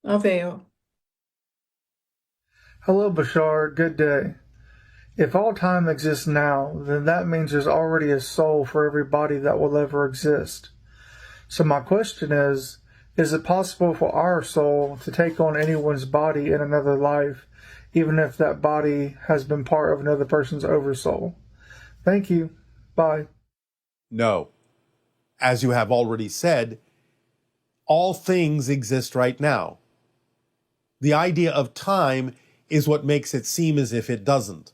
Avail. Hello, Bashar. Good day. If all time exists now, then that means there's already a soul for every body that will ever exist. So my question is it possible for our soul to take on anyone's body in another life, even if that body has been part of another person's oversoul? Thank you. Bye. No. As you have already said, all things exist right now. The idea of time is what makes it seem as if it doesn't.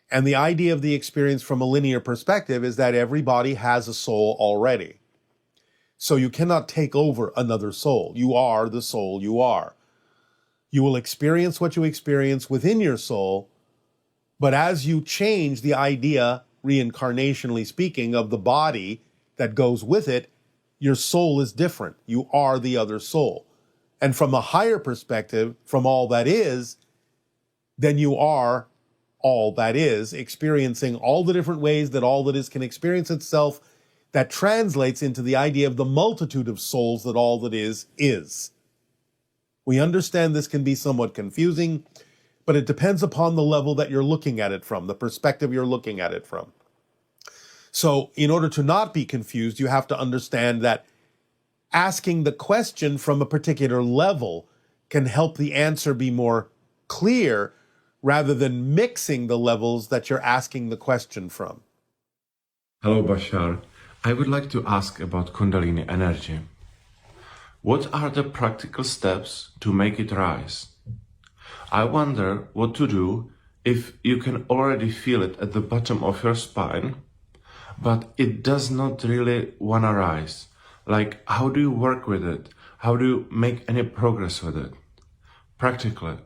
And the idea of the experience from a linear perspective is that everybody has a soul already. So you cannot take over another soul. You are the soul you are. You will experience what you experience within your soul, but as you change the idea, reincarnationally speaking, of the body that goes with it, your soul is different. You are the other soul. And from a higher perspective, from all that is, then you are all that is, experiencing all the different ways that all that is can experience itself. That translates into the idea of the multitude of souls that all that is is. We understand this can be somewhat confusing, but it depends upon the level that you're looking at it from, the perspective you're looking at it from. So in order to not be confused, you have to understand that asking the question from a particular level can help the answer be more clear rather than mixing the levels that you're asking the question from. Hello, Bashar. I would like to ask about Kundalini energy. What are the practical steps to make it rise? I wonder what to do if you can already feel it at the bottom of your spine, but it does not really want to rise. Like, how do you work with it? How do you make any progress with it? Practically.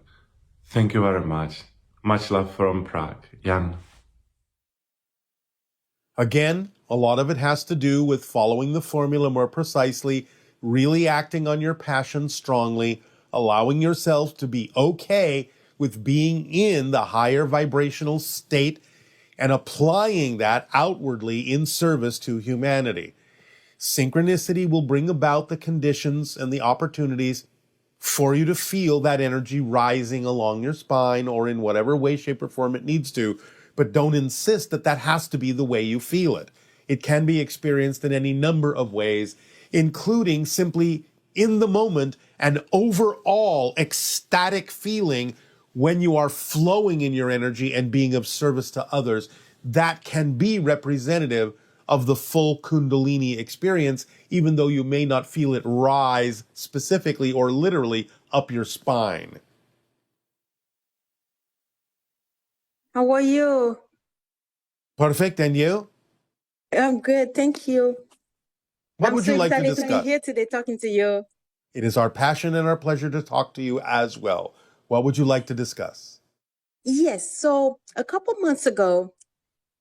Thank you very much. Much love from Prague. Jan. Again, a lot of it has to do with following the formula more precisely, really acting on your passion strongly, allowing yourself to be okay with being in the higher vibrational state and applying that outwardly in service to humanity. Synchronicity will bring about the conditions and the opportunities for you to feel that energy rising along your spine or in whatever way, shape, or form it needs to. But don't insist that that has to be the way you feel it. It can be experienced in any number of ways, including simply in the moment an overall ecstatic feeling when you are flowing in your energy and being of service to others. That can be representative of the full Kundalini experience, even though you may not feel it rise specifically or literally up your spine. How are you? Perfect, and you? I'm good, thank you. What I'm would so you like to excited to be discuss? here today talking to you. It is our passion and our pleasure to talk to you as well. What would you like to discuss? Yes, so a couple months ago,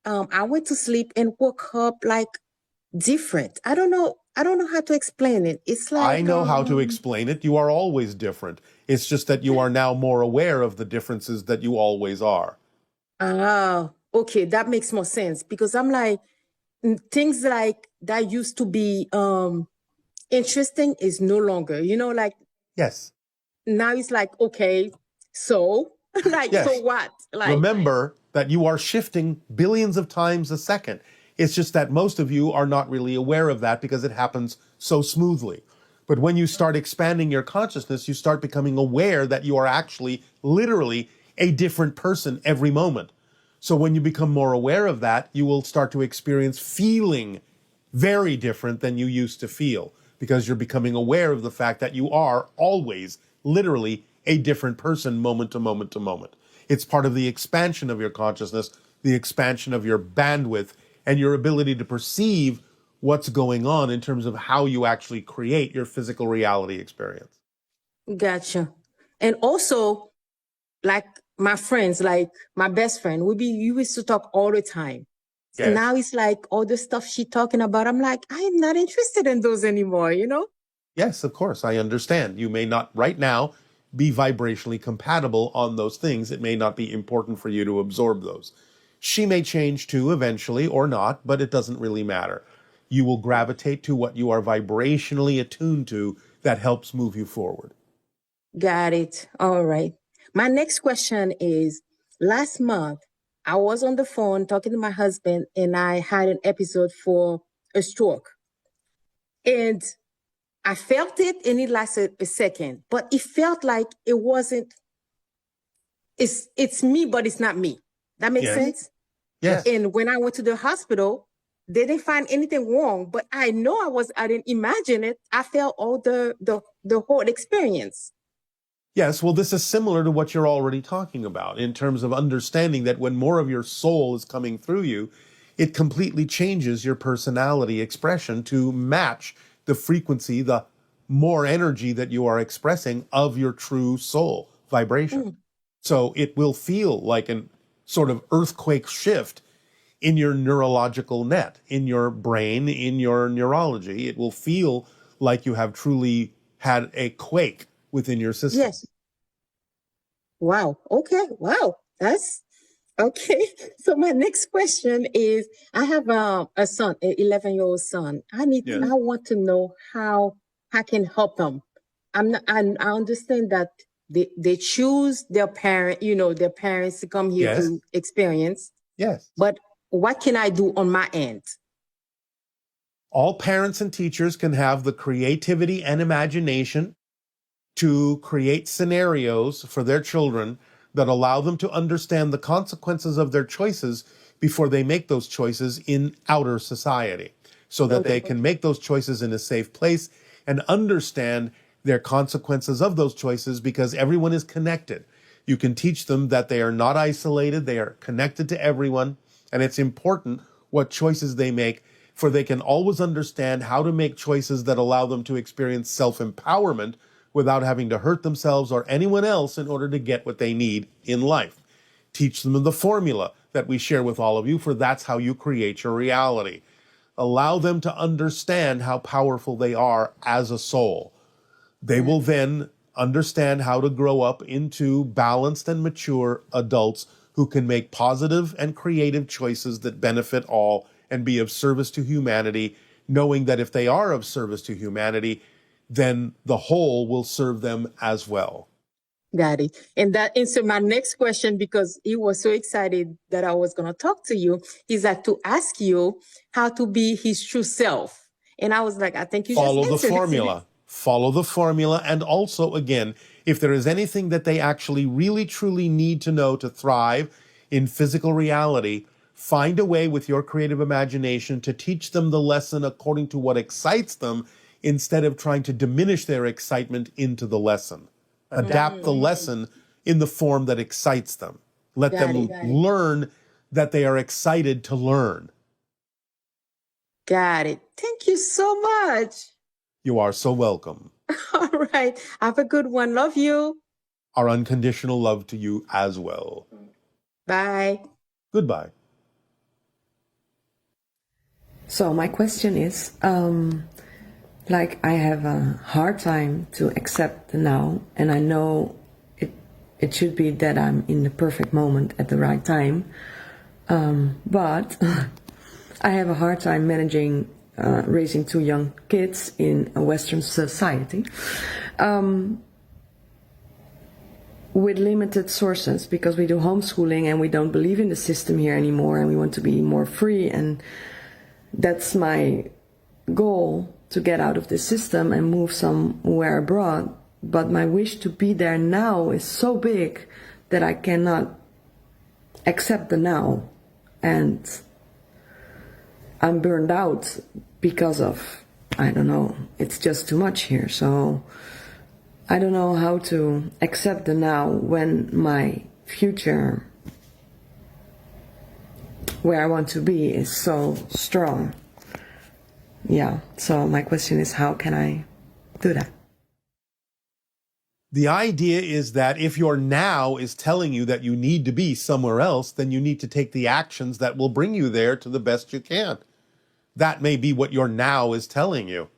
I went to sleep and woke up like different. I don't know how to explain it. It's I like know how to explain it. You are always different. It's just that you are now more aware of the differences that you always are. Okay, that makes more sense because I'm like things like that used to be interesting is no longer, like Yes. now it's like, okay, so like Yes. so what? Like Remember that you are shifting billions of times a second. It's just that most of you are not really aware of that because it happens so smoothly. But when you start expanding your consciousness, you start becoming aware that you are actually literally a different person every moment. So when you become more aware of that, you will start to experience feeling very different than you used to feel because you're becoming aware of the fact that you are always literally a different person moment to moment to moment. It's part of the expansion of your consciousness, the expansion of your bandwidth, and your ability to perceive what's going on in terms of how you actually create your physical reality experience. gotcha. And also, like my friends, like my best friend, you used to talk all the time. Yes. And now it's like all the stuff she talking about. I'm like, I am not interested in those anymore. Yes, of course, I understand. You may not right now be vibrationally compatible on those things. It may not be important for you to absorb those. She may change too eventually or not, but it doesn't really matter. You will gravitate to what you are vibrationally attuned to that helps move you forward. Got it. All right. My next question is, last month, I was on the phone talking to my husband and I had an episode for a stroke. And I felt it and it lasted a second, but it felt like it wasn't, it's me, but it's not me. That makes Yes. sense? Yes. And when I went to the hospital, they didn't find anything wrong, but I know I didn't imagine it. I felt all the whole experience. Yes, well, this is similar to what you're already talking about in terms of understanding that when more of your soul is coming through you, it completely changes your personality expression to match the frequency, the more energy that you are expressing of your true soul vibration. So it will feel like a sort of earthquake shift in your neurological net, in your brain, in your neurology. It will feel like you have truly had a quake within your system. Yes. Wow. Okay. Wow. That's okay. So my next question is, I have a son, an 11-year-old son. I want to know how I can help them. I understand that they choose their their parents to come here Yes. to experience. Yes. But what can I do on my end? All parents and teachers can have the creativity and imagination to create scenarios for their children that allow them to understand the consequences of their choices before they make those choices in outer society, so that they can make those choices in a safe place and understand their consequences of those choices, because everyone is connected. You can teach them that they are not isolated, they are connected to everyone, and it's important what choices they make, for they can always understand how to make choices that allow them to experience self-empowerment without having to hurt themselves or anyone else in order to get what they need in life. Teach them the formula that we share with all of you, for that's how you create your reality. Allow them to understand how powerful they are as a soul. They will then understand how to grow up into balanced and mature adults who can make positive and creative choices that benefit all and be of service to humanity, knowing that if they are of service to humanity, then the whole will serve them as well. Got it. And that answered my next question, because he was so excited that I was going to talk to you. He's like, to ask you how to be his true self. And I was like, I think you Follow just the answered it. formula. Follow the formula. And also, again, if there is anything that they actually really, truly need to know to thrive in physical reality, find a way with your creative imagination to teach them the lesson according to what excites them, instead of trying to diminish their excitement into the lesson. Adapt the lesson in the form that excites them. Let them learn that they are excited to learn. Got it. Thank you so much. You are so welcome. All right. Have a good one. Love you. Our unconditional love to you as well. Bye. Goodbye. So my question is, like, I have a hard time to accept the now, and I know it should be that I'm in the perfect moment at the right time, but I have a hard time managing raising two young kids in a Western society with limited sources, because we do homeschooling and we don't believe in the system here anymore, and we want to be more free, and that's my goal, to get out of this system and move somewhere abroad. But my wish to be there now is so big that I cannot accept the now, and I'm burned out because of, I don't know, it's just too much here. So I don't know how to accept the now when my future, where I want to be, is so strong. Yeah, so my question is, how can I do that? The idea is that if your now is telling you that you need to be somewhere else, then you need to take the actions that will bring you there to the best you can. That may be what your now is telling you.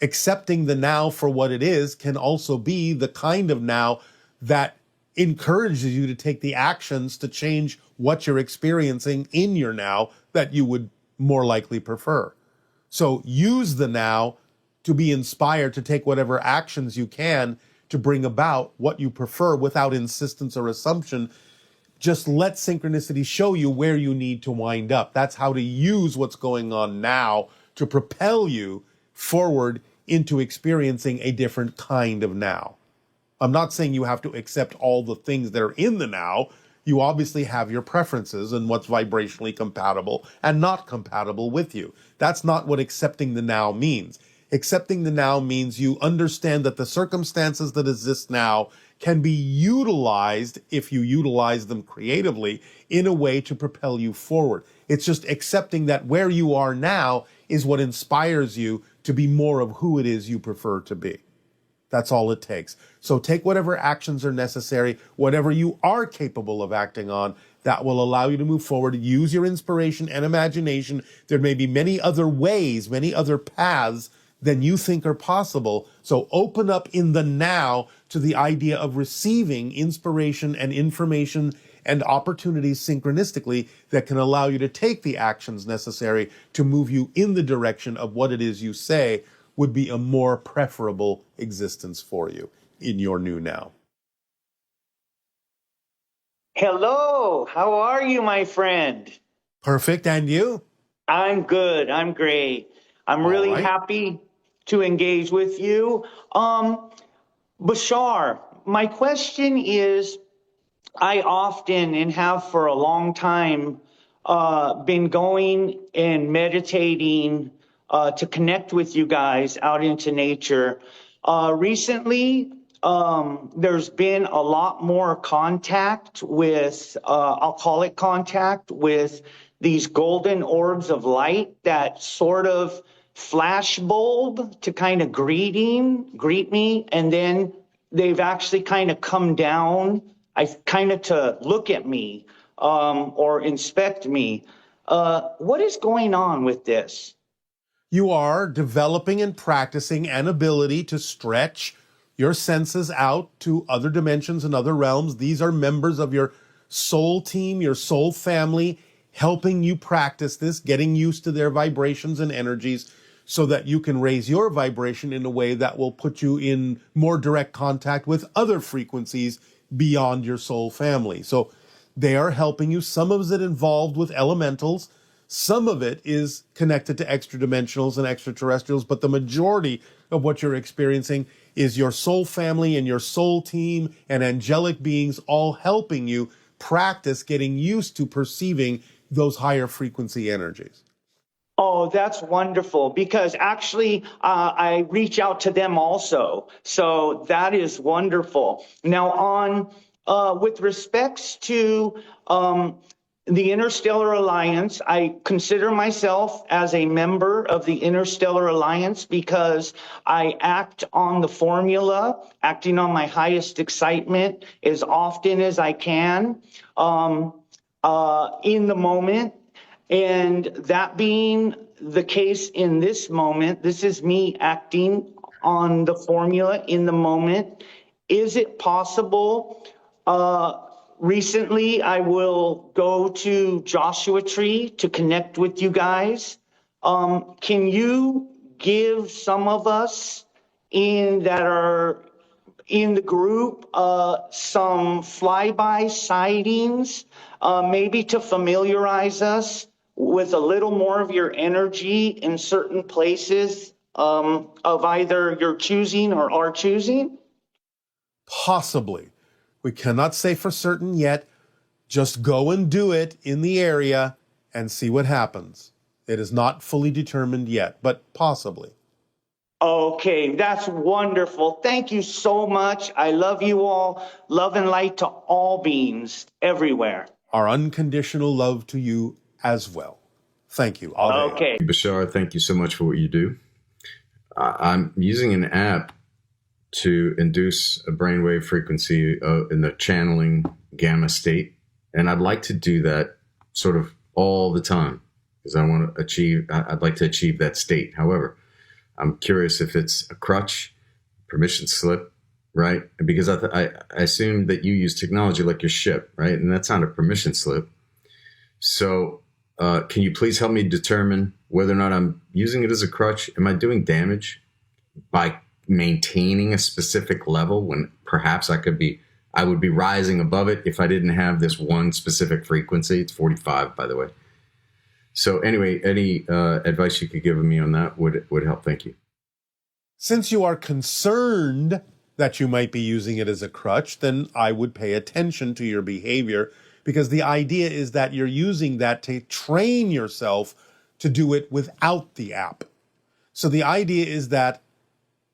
Accepting the now for what it is can also be the kind of now that encourages you to take the actions to change what you're experiencing in your now that you would more likely prefer. So use the now to be inspired to take whatever actions you can to bring about what you prefer without insistence or assumption. Just let synchronicity show you where you need to wind up. That's how to use what's going on now to propel you forward into experiencing a different kind of now. I'm not saying you have to accept all the things that are in the now. You obviously have your preferences and what's vibrationally compatible and not compatible with you. That's not what accepting the now means. Accepting the now means you understand that the circumstances that exist now can be utilized, if you utilize them creatively, in a way to propel you forward. It's just accepting that where you are now is what inspires you to be more of who it is you prefer to be. That's all it takes. So take whatever actions are necessary, whatever you are capable of acting on, that will allow you to move forward. Use your inspiration and imagination. There may be many other ways, many other paths than you think are possible. So open up in the now to the idea of receiving inspiration and information and opportunities synchronistically that can allow you to take the actions necessary to move you in the direction of what it is you say would be a more preferable existence for you in your new now. Hello, how are you, my friend? Perfect, and you? I'm good, I'm great. I'm really happy to engage with you. Bashar, my question is, I often and have for a long time been going and meditating to connect with you guys out into nature. Recently, there's been a lot more contact with, I'll call it contact, with these golden orbs of light that sort of flash bulb to kind of greet me, and then they've actually kind of come down, to look at me or inspect me. What is going on with this? You are developing and practicing an ability to stretch your senses out to other dimensions and other realms. These are members of your soul team, your soul family, helping you practice this, getting used to their vibrations and energies so that you can raise your vibration in a way that will put you in more direct contact with other frequencies beyond your soul family. So they are helping you. Some of it involved with elementals. Some of it is connected to extra dimensionals and extraterrestrials, but the majority of what you're experiencing is your soul family and your soul team and angelic beings all helping you practice getting used to perceiving those higher frequency energies. Oh, that's wonderful, because actually I reach out to them also. So that is wonderful. Now on with respects to the Interstellar Alliance, I consider myself as a member of the Interstellar Alliance because I act on the formula, acting on my highest excitement as often as I can in the moment. And that being the case in this moment, this is me acting on the formula in the moment. Is it possible? Recently, I will go to Joshua Tree to connect with you guys. Can you give some of us that are in the group some flyby sightings, maybe to familiarize us with a little more of your energy in certain places of either your choosing or our choosing? Possibly. We cannot say for certain yet. Just go and do it in the area and see what happens. It is not fully determined yet, but possibly. Okay, that's wonderful. Thank you so much. I love you all. Love and light to all beings everywhere. Our unconditional love to you as well. Thank you. Okay. Bashar, thank you so much for what you do. I'm using an app to induce a brainwave frequency in the channeling gamma state. And I'd like to do that sort of all the time because I'd like to achieve that state. However, I'm curious if it's a crutch, permission slip, right? Because I assume that you use technology like your ship, right? And that's not a permission slip. So can you please help me determine whether or not I'm using it as a crutch? Am I doing damage by maintaining a specific level when perhaps I would be rising above it if I didn't have this one specific frequency. It's 45, by the way. So anyway, any advice you could give me on that would help. Thank you. Since you are concerned that you might be using it as a crutch, then I would pay attention to your behavior, because the idea is that you're using that to train yourself to do it without the app. So the idea is that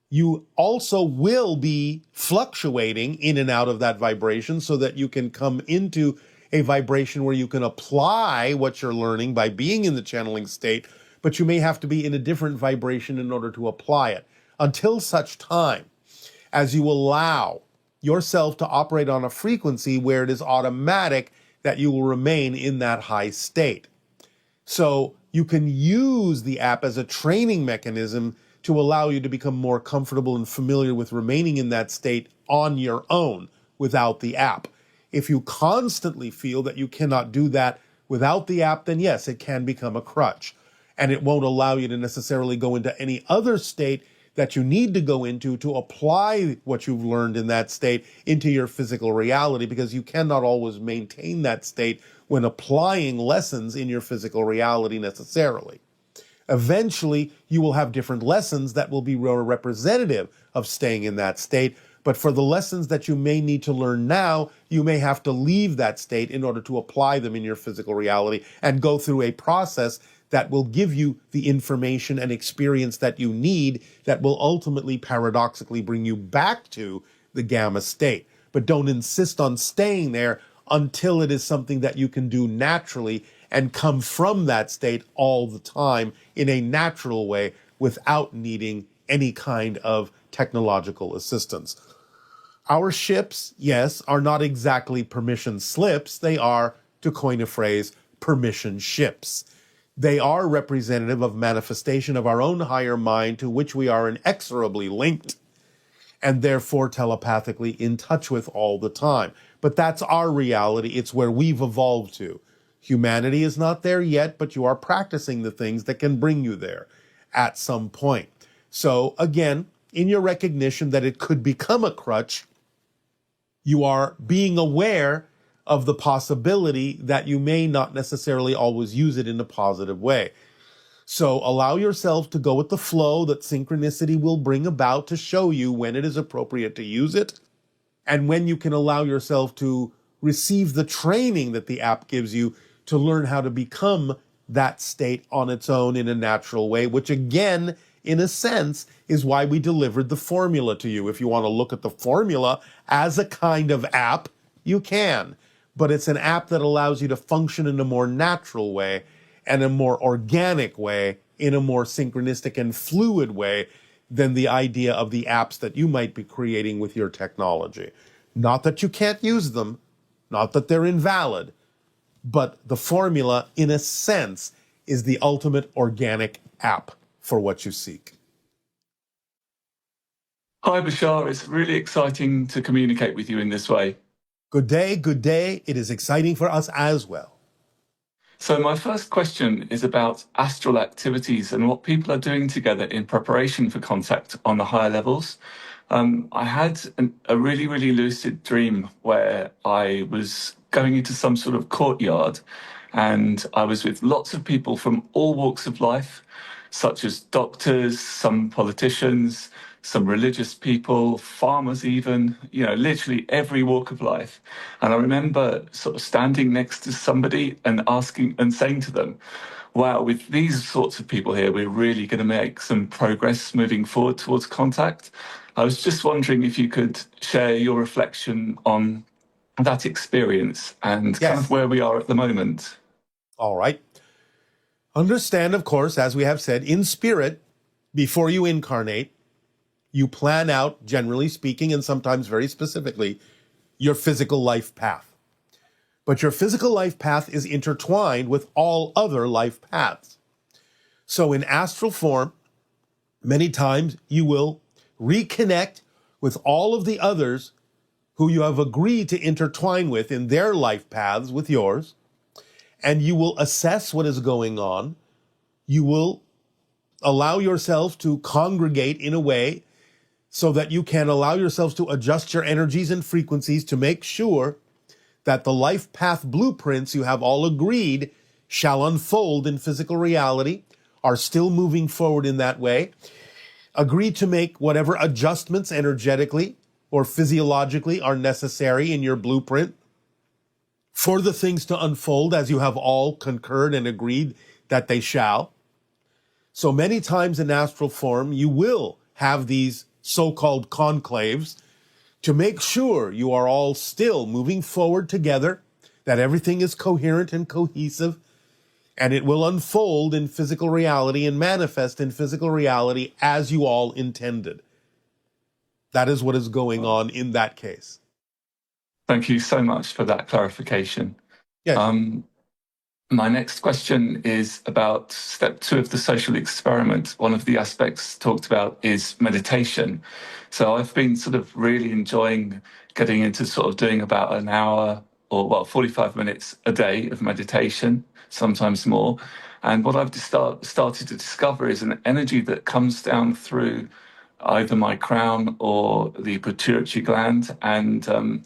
you also will be fluctuating in and out of that vibration so that you can come into a vibration where you can apply what you're learning by being in the channeling state, but you may have to be in a different vibration in order to apply it. Until such time as you allow yourself to operate on a frequency where it is automatic that you will remain in that high state. So you can use the app as a training mechanism to allow you to become more comfortable and familiar with remaining in that state on your own without the app. If you constantly feel that you cannot do that without the app, then yes, it can become a crutch. And it won't allow you to necessarily go into any other state that you need to go into to apply what you've learned in that state into your physical reality, because you cannot always maintain that state when applying lessons in your physical reality necessarily. Eventually, you will have different lessons that will be representative of staying in that state. But for the lessons that you may need to learn now, you may have to leave that state in order to apply them in your physical reality and go through a process that will give you the information and experience that you need that will ultimately, paradoxically, bring you back to the gamma state. But don't insist on staying there until it is something that you can do naturally and come from that state all the time in a natural way without needing any kind of technological assistance. Our ships, yes, are not exactly permission slips. They are, to coin a phrase, permission ships. They are representative of manifestation of our own higher mind, to which we are inexorably linked and therefore telepathically in touch with all the time. But that's our reality. It's where we've evolved to. Humanity is not there yet, but you are practicing the things that can bring you there at some point. So again, in your recognition that it could become a crutch, you are being aware of the possibility that you may not necessarily always use it in a positive way. So allow yourself to go with the flow that synchronicity will bring about to show you when it is appropriate to use it, and when you can allow yourself to receive the training that the app gives you to learn how to become that state on its own in a natural way, which again, in a sense, is why we delivered the formula to you. If you want to look at the formula as a kind of app, you can. But it's an app that allows you to function in a more natural way and a more organic way, in a more synchronistic and fluid way than the idea of the apps that you might be creating with your technology. Not that you can't use them, not that they're invalid, but the formula, in a sense, is the ultimate organic app for what you seek. Hi, Bashar. It's really exciting to communicate with you in this way. Good day, good day. It is exciting for us as well. So my first question is about astral activities and what people are doing together in preparation for contact on the higher levels. I had a really, really lucid dream where I was going into some sort of courtyard and I was with lots of people from all walks of life, such as doctors, some politicians, some religious people, farmers even, literally every walk of life. And I remember sort of standing next to somebody and asking and saying to them, wow, with these sorts of people here, we're really going to make some progress moving forward towards contact. I was just wondering if you could share your reflection on that experience and kind of where we are at the moment. All right. Understand, of course, as we have said, in spirit, before you incarnate, you plan out, generally speaking, and sometimes very specifically, your physical life path. But your physical life path is intertwined with all other life paths. So in astral form, many times you will reconnect with all of the others who you have agreed to intertwine with in their life paths with yours, and you will assess what is going on. You will allow yourself to congregate in a way so that you can allow yourselves to adjust your energies and frequencies to make sure that the life path blueprints you have all agreed shall unfold in physical reality are still moving forward in that way. Agree to make whatever adjustments energetically or physiologically are necessary in your blueprint for the things to unfold as you have all concurred and agreed that they shall. So many times in astral form, you will have these so-called conclaves to make sure you are all still moving forward together, that everything is coherent and cohesive, and it will unfold in physical reality and manifest in physical reality as you all intended. That is what is going on in that case. Thank you so much for that clarification. Yes. My next question is about step 2 of the social experiment. One of the aspects talked about is meditation. So I've been sort of really enjoying getting into sort of doing about an hour or 45 minutes a day of meditation, sometimes more. And what I've started to discover is an energy that comes down through either my crown or the pituitary gland, and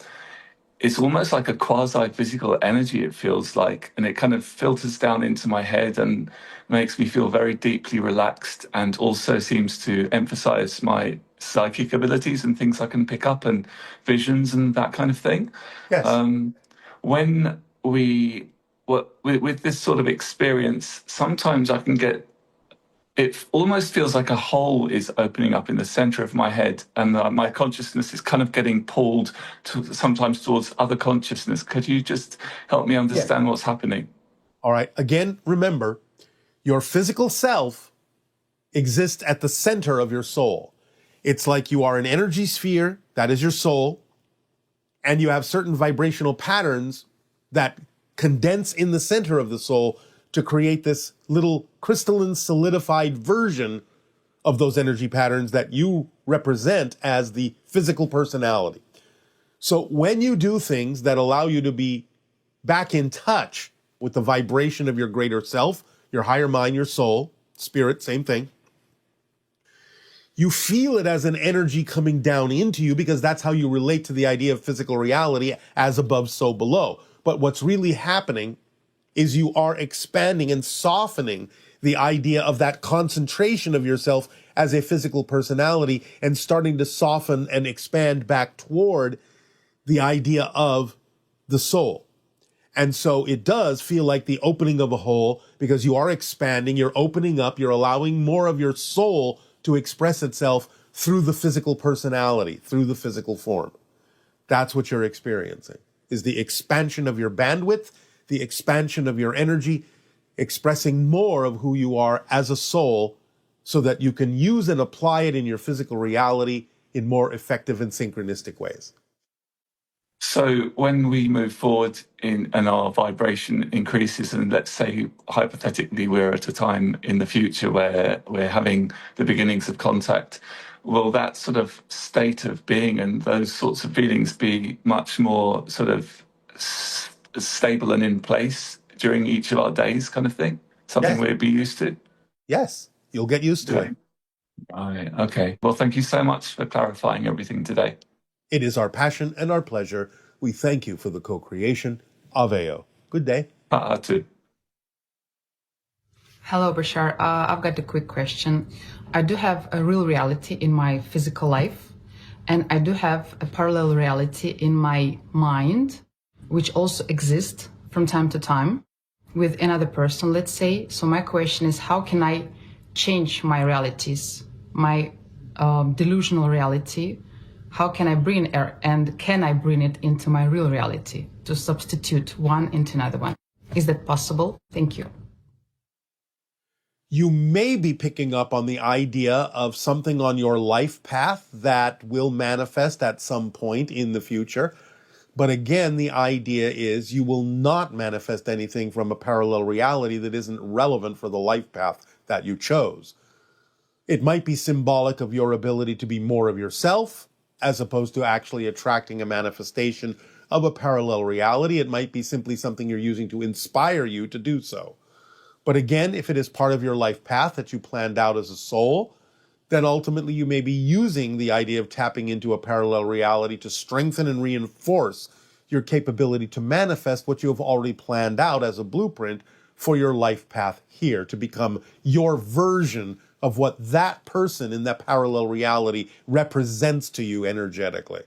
it's almost like a quasi-physical energy, it feels like, and it kind of filters down into my head and makes me feel very deeply relaxed, and also seems to emphasize my psychic abilities and things I can pick up and visions and that kind of thing. Yes. When with this sort of experience, sometimes I can get, it almost feels like a hole is opening up in the center of my head, and my consciousness is kind of getting pulled sometimes towards other consciousness. Could you just help me understand what's happening? All right. Again, remember, your physical self exists at the center of your soul. It's like you are an energy sphere, that is your soul, and you have certain vibrational patterns that condense in the center of the soul to create this little crystalline solidified version of those energy patterns that you represent as the physical personality. So when you do things that allow you to be back in touch with the vibration of your greater self, your higher mind, your soul, spirit, same thing, you feel it as an energy coming down into you because that's how you relate to the idea of physical reality, as above, so below. But what's really happening is you are expanding and softening the idea of that concentration of yourself as a physical personality and starting to soften and expand back toward the idea of the soul. And so it does feel like the opening of a hole because you are expanding, you're opening up, you're allowing more of your soul to express itself through the physical personality, through the physical form. That's what you're experiencing, is the expansion of your bandwidth, the expansion of your energy, expressing more of who you are as a soul so that you can use and apply it in your physical reality in more effective and synchronistic ways. So when we move forward and our vibration increases, and let's say hypothetically we're at a time in the future where we're having the beginnings of contact, will that sort of state of being and those sorts of feelings be much more sort of stable and in place during each of our days, kind of thing? Something we'd be used to? Yes, you'll get used to it. Right. Okay. Well, thank you so much for clarifying everything today. It is our passion and our pleasure. We thank you for the co-creation. Aveo. Good day. Too. Hello, Bashar. I've got a quick question. I do have a real reality in my physical life, and I do have a parallel reality in my mind, which also exists from time to time with another person, let's say. So my question is, how can I change my realities, my delusional reality? How can I bring it, and can I bring it into my real reality to substitute one into another one? Is that possible? Thank you. You may be picking up on the idea of something on your life path that will manifest at some point in the future. But again, the idea is you will not manifest anything from a parallel reality that isn't relevant for the life path that you chose. It might be symbolic of your ability to be more of yourself, as opposed to actually attracting a manifestation of a parallel reality. It might be simply something you're using to inspire you to do so. But again, if it is part of your life path that you planned out as a soul, then ultimately you may be using the idea of tapping into a parallel reality to strengthen and reinforce your capability to manifest what you have already planned out as a blueprint for your life path here, to become your version of what that person in that parallel reality represents to you energetically.